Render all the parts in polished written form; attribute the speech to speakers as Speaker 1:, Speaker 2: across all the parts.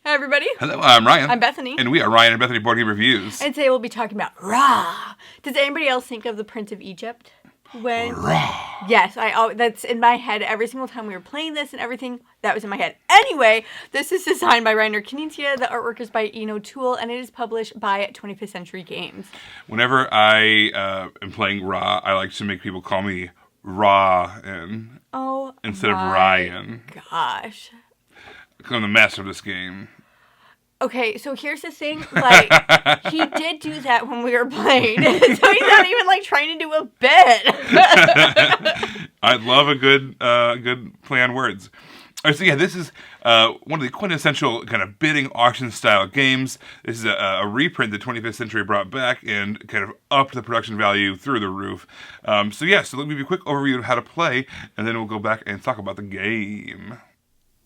Speaker 1: Hi, everybody.
Speaker 2: Hello, I'm Ryan.
Speaker 1: I'm Bethany.
Speaker 2: And we are Ryan and Bethany Board Game Reviews.
Speaker 1: And today we'll be talking about Ra. Does anybody else think of the Prince of Egypt?
Speaker 2: Ra.
Speaker 1: Yes, that's in my head every single time we were playing this and everything. That was in my head. Anyway, this is designed by Reiner Knizia. The artwork is by Eno Toole, and it is published by 25th Century Games.
Speaker 2: Whenever I am playing Ra, I like to make people call me Ra instead of Ryan.
Speaker 1: Gosh.
Speaker 2: Because I'm the master of this game.
Speaker 1: Okay, so here's the thing, like, he did do that when we were playing, so he's not even, like, trying to do a bit.
Speaker 2: I love a good play on words. All right, so yeah, this is one of the quintessential kind of bidding auction-style games. This is a reprint that 25th Century brought back and kind of upped the production value through the roof. So let me give you a quick overview of how to play, and then we'll go back and talk about the game.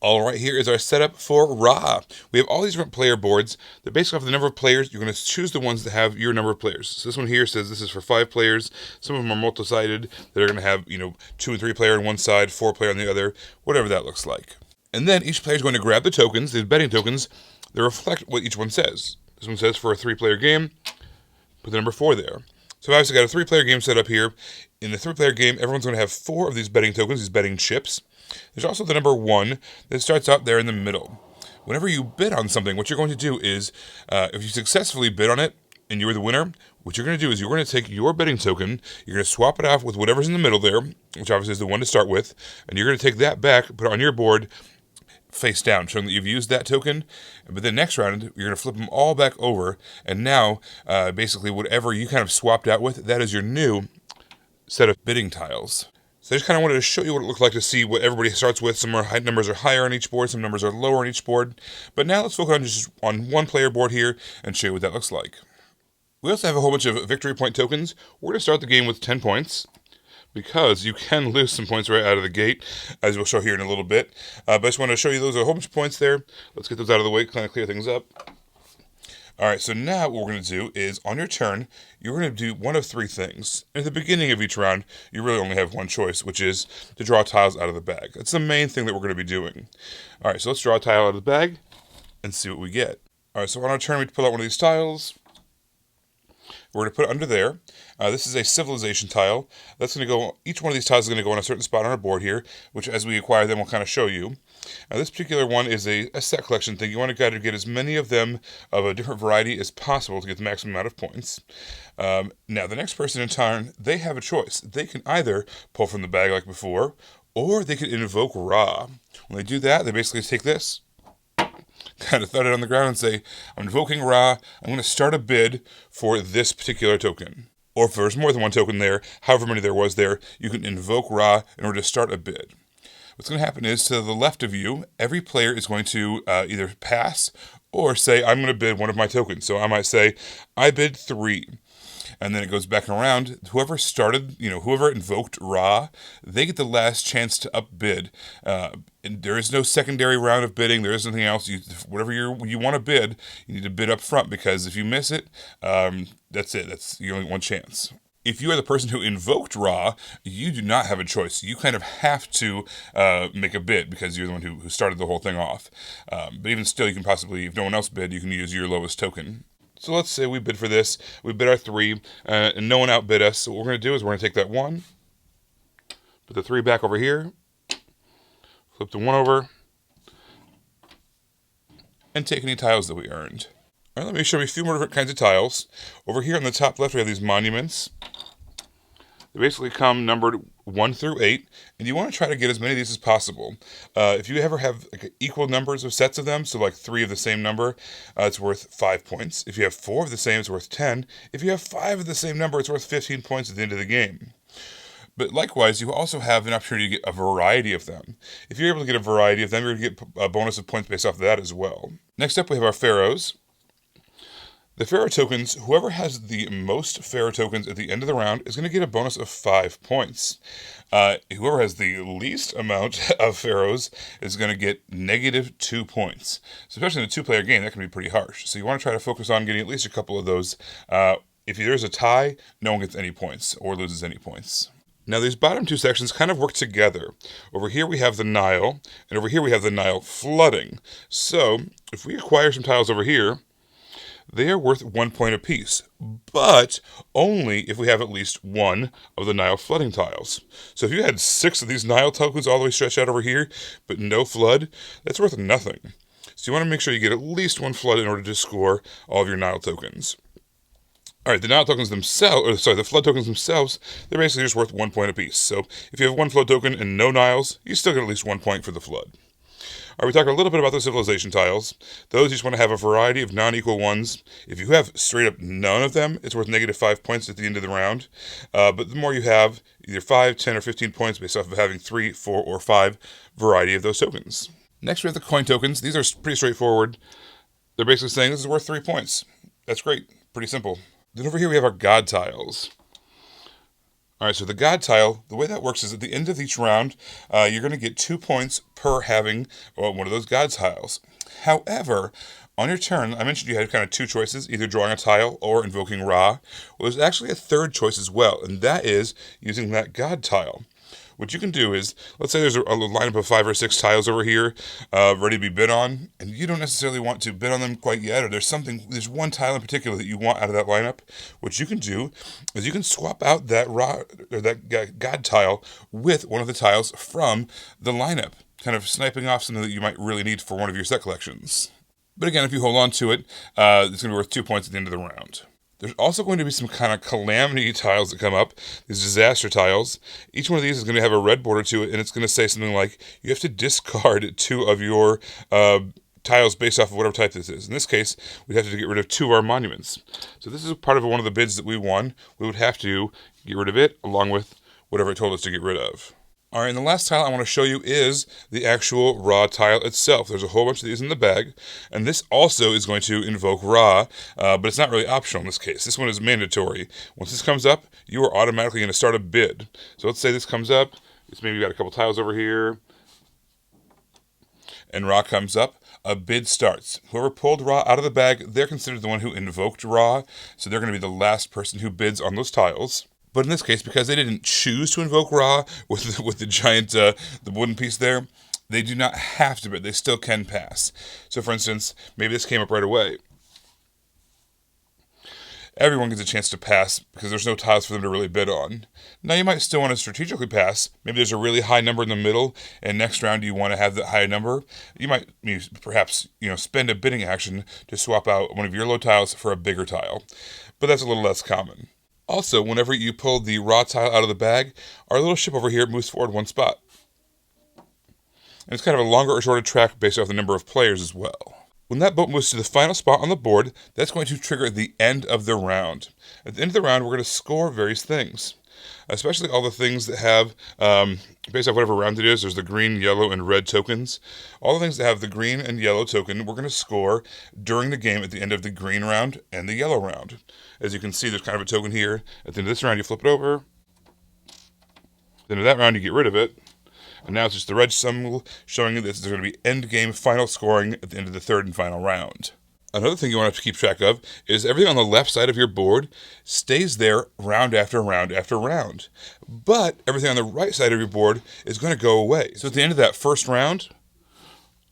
Speaker 2: All right, here is our setup for Ra. We have all these different player boards that basically have the number of players. You're going to choose the ones that have your number of players. So this one here says this is for 5 players. Some of them are multi-sided that are going to have, 2 and 3 player on one side, 4 player on the other, whatever that looks like. And then each player is going to grab the tokens, the betting tokens, that reflect what each one says. This one says for a 3-player game, put the number 4 there. So I've obviously got a 3-player game set up here. In the 3-player game, everyone's going to have 4 of these betting tokens, these betting chips. There's also the number 1 that starts out there in the middle. Whenever you bid on something, what you're going to do is, if you successfully bid on it and you're the winner, what you're going to do is you're going to take your betting token, you're going to swap it off with whatever's in the middle there, which obviously is the one to start with, and you're going to take that back, put it on your board, face down, showing that you've used that token. But then next round, you're going to flip them all back over, and now, basically, whatever you kind of swapped out with, that is your new set of bidding tiles. So I just kind of wanted to show you what it looked like to see what everybody starts with. Some numbers are higher on each board, some numbers are lower on each board. But now let's focus on one player board here and show you what that looks like. We also have a whole bunch of victory point tokens. We're going to start the game with 10 points because you can lose some points right out of the gate, as we'll show here in a little bit. But I just wanted to show you those are a whole bunch of points there. Let's get those out of the way, kind of clear things up. All right, so now what we're going to do is, on your turn, you're going to do one of 3 things. At the beginning of each round, you really only have one choice, which is to draw tiles out of the bag. That's the main thing that we're going to be doing. All right, so let's draw a tile out of the bag and see what we get. All right, so on our turn, we pull out one of these tiles. We're going to put it under there. This is a civilization tile. That's going to go. Each one of these tiles is going to go on a certain spot on our board here, which as we acquire them, we'll kind of show you. Now, this particular one is a set collection thing. You want to try to get as many of them of a different variety as possible to get the maximum amount of points. Now, the next person in turn, they have a choice. They can either pull from the bag like before, or they can invoke Ra. When they do that, they basically take this, kind of thud it on the ground and say, I'm invoking Ra, I'm going to start a bid for this particular token. Or if there's more than one token there, however many there was there, you can invoke Ra in order to start a bid. What's going to happen is, to the left of you, every player is going to either pass or say, I'm going to bid one of my tokens. So I might say, I bid 3. And then it goes back around. Whoever started, whoever invoked Ra, they get the last chance to upbid. And there is no secondary round of bidding. There is nothing else. Whatever you want to bid, you need to bid up front, because if you miss it, that's it. That's your only one chance. If you are the person who invoked Ra, you do not have a choice. You kind of have to make a bid because you're the one who started the whole thing off. But even still, you can possibly, if no one else bid, you can use your lowest token. So let's say we bid for this. We bid our 3, and no one outbid us. So what we're going to do is we're going to take that 1, put the 3 back over here, flip the 1 over, and take any tiles that we earned. All right, let me show you a few more different kinds of tiles. Over here on the top left, we have these monuments. They basically come numbered 1 through 8, and you want to try to get as many of these as possible. If you ever have equal numbers of sets of them, so like 3 of the same number, it's worth 5 points. If you have 4 of the same, it's worth 10. If you have 5 of the same number, it's worth 15 points at the end of the game. But likewise, you also have an opportunity to get a variety of them. If you're able to get a variety of them, you're going to get a bonus of points based off of that as well. Next up, we have our pharaohs. The pharaoh tokens, whoever has the most pharaoh tokens at the end of the round is going to get a bonus of 5 points. Whoever has the least amount of pharaohs is going to get negative 2 points. So especially in a 2-player game, that can be pretty harsh. So you want to try to focus on getting at least a couple of those. If there's a tie, no one gets any points or loses any points. Now these bottom two sections kind of work together. Over here we have the Nile, and over here we have the Nile flooding. So if we acquire some tiles over here, they are worth 1 point apiece, but only if we have at least one of the Nile flooding tiles. So if you had 6 of these Nile tokens all the way stretched out over here, but no flood, that's worth nothing. So you want to make sure you get at least 1 flood in order to score all of your Nile tokens. All right, the Nile tokens themselves, the flood tokens themselves, they're basically just worth 1 point apiece. So if you have 1 flood token and no Niles, you still get at least 1 point for the flood. All right, we talked a little bit about the civilization tiles. Those you just want to have a variety of non-equal ones. If you have straight up none of them, it's worth -5 points at the end of the round. But the more you have, either 5, 10, or 15 points based off of having 3, 4, or 5 variety of those tokens. Next, we have the coin tokens. These are pretty straightforward. They're basically saying this is worth 3 points. That's great. Pretty simple. Then over here we have our god tiles. All right, so the god tile, the way that works is at the end of each round, you're going to get 2 points per having one of those god tiles. However, on your turn, I mentioned you had kind of 2 choices, either drawing a tile or invoking Ra. Well, there's actually a third choice as well, and that is using that god tile. What you can do is, let's say there's a lineup of 5 or 6 tiles over here ready to be bid on, and you don't necessarily want to bid on them quite yet, or there's one tile in particular that you want out of that lineup. What you can do is you can swap out that god tile with one of the tiles from the lineup, kind of sniping off something that you might really need for one of your set collections. But again, if you hold on to it, it's going to be worth 2 points at the end of the round. There's also going to be some kind of calamity tiles that come up, these disaster tiles. Each one of these is going to have a red border to it, and it's going to say something like, you have to discard 2 of your tiles based off of whatever type this is. In this case, we'd have to get rid of 2 of our monuments. So this is part of one of the bids that we won. We would have to get rid of it, along with whatever it told us to get rid of. All right, and the last tile I want to show you is the actual Ra tile itself. There's a whole bunch of these in the bag, and this also is going to invoke Ra, but it's not really optional in this case. This one is mandatory. Once this comes up, you are automatically going to start a bid. So let's say this comes up. It's maybe got a couple tiles over here, and Ra comes up. A bid starts. Whoever pulled Ra out of the bag, they're considered the one who invoked Ra, so they're going to be the last person who bids on those tiles. But in this case, because they didn't choose to invoke Ra with the giant, the wooden piece there, they do not have to bid. They still can pass. So for instance, maybe this came up right away. Everyone gets a chance to pass because there's no tiles for them to really bid on. Now you might still want to strategically pass. Maybe there's a really high number in the middle, and next round you want to have that high number. You might perhaps spend a bidding action to swap out one of your low tiles for a bigger tile. But that's a little less common. Also, whenever you pull the Ra tile out of the bag, our little ship over here moves forward 1 spot. And it's kind of a longer or shorter track based off the number of players as well. When that boat moves to the final spot on the board, that's going to trigger the end of the round. At the end of the round, we're going to score various things. Especially all the things that have, based off whatever round it is, there's the green, yellow, and red tokens. All the things that have the green and yellow token, we're going to score during the game at the end of the green round and the yellow round. As you can see, there's kind of a token here. At the end of this round, you flip it over. At the end of that round, you get rid of it. And now it's just the red symbol showing you that there's going to be end game final scoring at the end of the 3rd and final round. Another thing you want to keep track of is everything on the left side of your board stays there round after round after round. But everything on the right side of your board is going to go away. So at the end of that first round,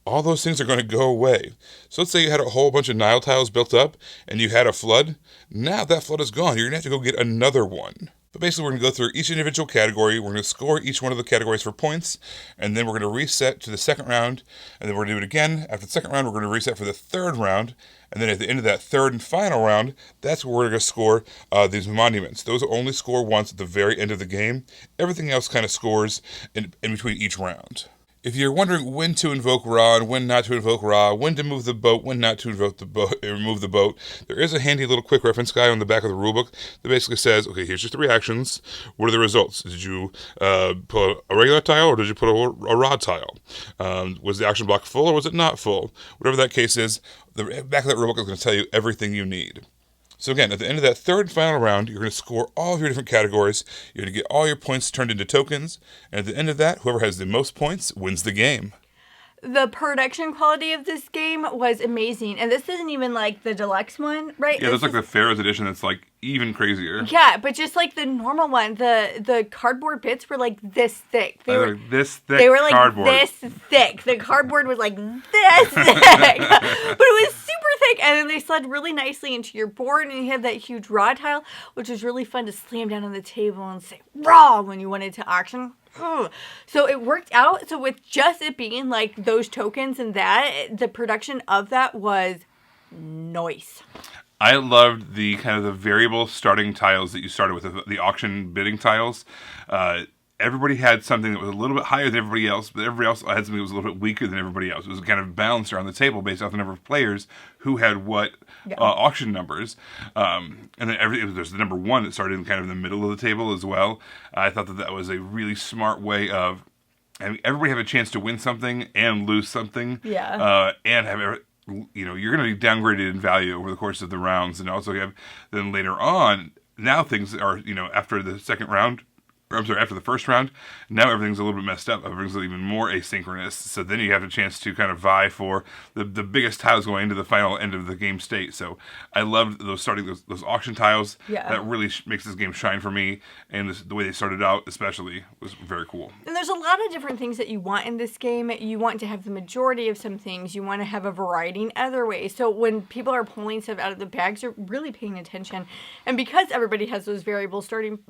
Speaker 2: all those things are going to go away. So let's say you had a whole bunch of Nile tiles built up and you had a flood. Now that flood is gone. You're going to have to go get another one. But basically, we're going to go through each individual category. We're going to score each one of the categories for points, and then we're going to reset to the second round, and then we're going to do it again. After the second round, we're going to reset for the 3rd round, and then at the end of that 3rd and final round, that's where we're going to score these monuments. Those will only score once at the very end of the game. Everything else kind of scores in between each round. If you're wondering when to invoke Ra and when not to invoke Ra, when to move the boat, when not to invoke the boat, remove the boat, there is a handy little quick reference guide on the back of the rulebook that basically says, okay, here's just the reactions. What are the results? Did you put a regular tile or did you put a Ra tile? Was the action block full or was it not full? Whatever that case is, the back of that rulebook is going to tell you everything you need. So again, at the end of that 3rd and final round, you're going to score all of your different categories. You're going to get all your points turned into tokens. And at the end of that, whoever has the most points wins the game.
Speaker 1: The production quality of this game was amazing. And this isn't even like the deluxe one, right?
Speaker 2: Yeah, there's like the Pharaoh's edition that's like even crazier.
Speaker 1: Yeah, but just like the normal one, the cardboard bits were like this thick.
Speaker 2: They were this thick.
Speaker 1: They were like
Speaker 2: cardboard.
Speaker 1: this thick. The cardboard was like this thick. But it was super thick. And then they slid really nicely into your board. And you have that huge raw tile, which was really fun to slam down on the table and say raw when you wanted to auction. Ugh. So it worked out. So with just it being like those tokens and that, the production of that was nice.
Speaker 2: I loved the kind of the variable starting tiles that you started with, the auction bidding tiles. Everybody had something that was a little bit higher than everybody else, but everybody else had something that was a little bit weaker than everybody else. It was kind of balanced around the table based off the number of players who had what auction numbers. And then there's the number one that started in kind of the middle of the table as well. I thought that was a really smart way of having everybody have a chance to win something and lose something.
Speaker 1: Yeah.
Speaker 2: And have you're going to be downgraded in value over the course of the rounds. And also you have then later on, now things are, after the second round, after the first round, now everything's a little bit messed up. Everything's even more asynchronous. So then you have a chance to kind of vie for the biggest tiles going into the final end of the game state. So I loved those auction tiles.
Speaker 1: Yeah.
Speaker 2: That really makes this game shine for me. And the way they started out especially was very cool.
Speaker 1: And there's a lot of different things that you want in this game. You want to have the majority of some things. You want to have a variety in other ways. So when people are pulling stuff out of the bags, you're really paying attention. And because everybody has those variable starting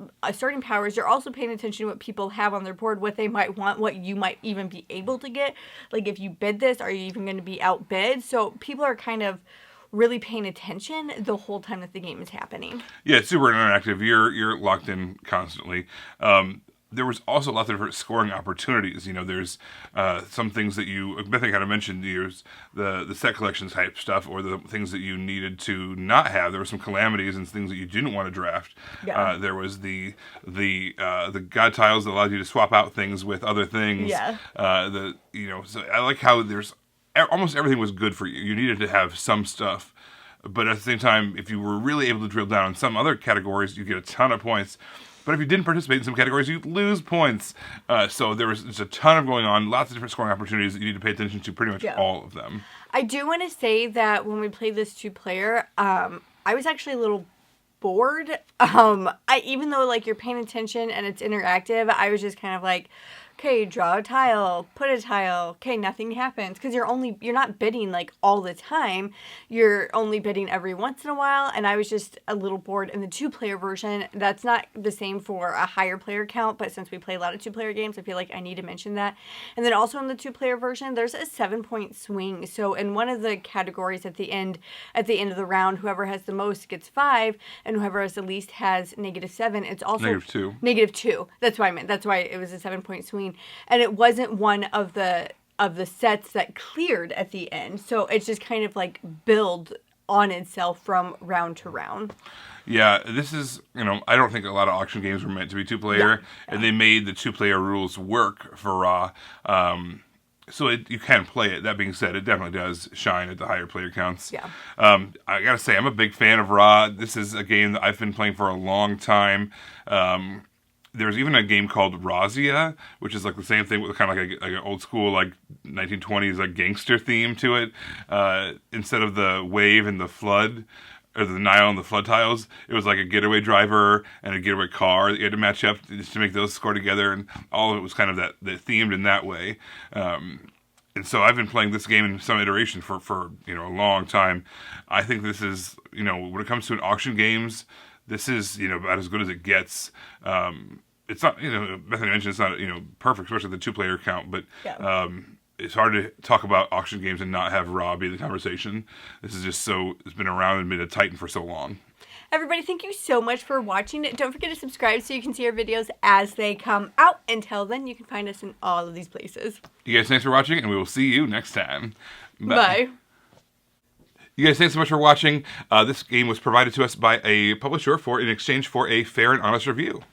Speaker 1: powers, you're also paying attention to what people have on their board, what they might want, what you might even be able to get. Like if you bid this, are you even going to be outbid? So people are kind of really paying attention the whole time that the game is happening.
Speaker 2: Yeah, it's super interactive. You're locked in constantly. There was also lots of different scoring opportunities. There's some things that Bethany kind of mentioned. There's the set collection type stuff, or the things that you needed to not have. There were some calamities and things that you didn't want to draft.
Speaker 1: Yeah.
Speaker 2: There was the god tiles that allowed you to swap out things with other things.
Speaker 1: Yeah.
Speaker 2: So I like how there's almost everything was good for you. You needed to have some stuff, but at the same time, if you were really able to drill down on some other categories, you get a ton of points. But if you didn't participate in some categories, you'd lose points. So there's a ton of going on, lots of different scoring opportunities that you need to pay attention to, pretty much all of them.
Speaker 1: I do want to say that when we played this 2-player, I was actually a little bored. Even though like you're paying attention and it's interactive, I was just kind of like, okay, draw a tile, put a tile, okay, nothing happens. Because you're not bidding like all the time. You're only bidding every once in a while. And I was just a little bored in the 2-player version. That's not the same for a higher player count, but since we play a lot of 2-player games, I feel like I need to mention that. And then also in the 2-player version, there's a 7-point swing. So in one of the categories at the end of the round, whoever has the most gets 5, and whoever has the least has -7. It's also
Speaker 2: -2.
Speaker 1: -2. That's what I meant. That's why it was a 7-point swing. And it wasn't one of the sets that cleared at the end. So it's just kind of like build on itself from round to round.
Speaker 2: Yeah, this is, I don't think a lot of auction games were meant to be 2-player, and they made the 2-player rules work for Raw. So you can play it. That being said, it definitely does shine at the higher player counts.
Speaker 1: Yeah.
Speaker 2: I gotta say, I'm a big fan of Raw. This is a game that I've been playing for a long time. There's even a game called Razia, which is like the same thing with kind of like an old school like 1920s like gangster theme to it. Instead of the wave and the flood, or the Nile and the flood tiles, it was like a getaway driver and a getaway car that you had to match up just to make those score together, and all of it was kind of that themed in that way. And so I've been playing this game in some iteration for a long time. I think this is, when it comes to auction games, this is, about as good as it gets. It's not, Bethany mentioned it's not, perfect, especially the 2-player count, but it's hard to talk about auction games and not have Raw be the conversation. This is just it's been around and been a titan for so long.
Speaker 1: Everybody, thank you so much for watching. Don't forget to subscribe so you can see our videos as they come out. Until then, you can find us in all of these places.
Speaker 2: You guys, thanks for watching, and we will see you next time.
Speaker 1: Bye.
Speaker 2: You guys, thanks so much for watching. This game was provided to us by a publisher in exchange for a fair and honest review.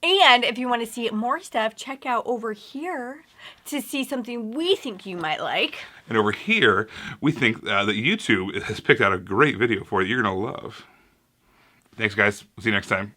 Speaker 1: And if you want to see more stuff, check out over here to see something we think you might like.
Speaker 2: And over here, we think that YouTube has picked out a great video for you you're going to love. Thanks, guys. We'll see you next time.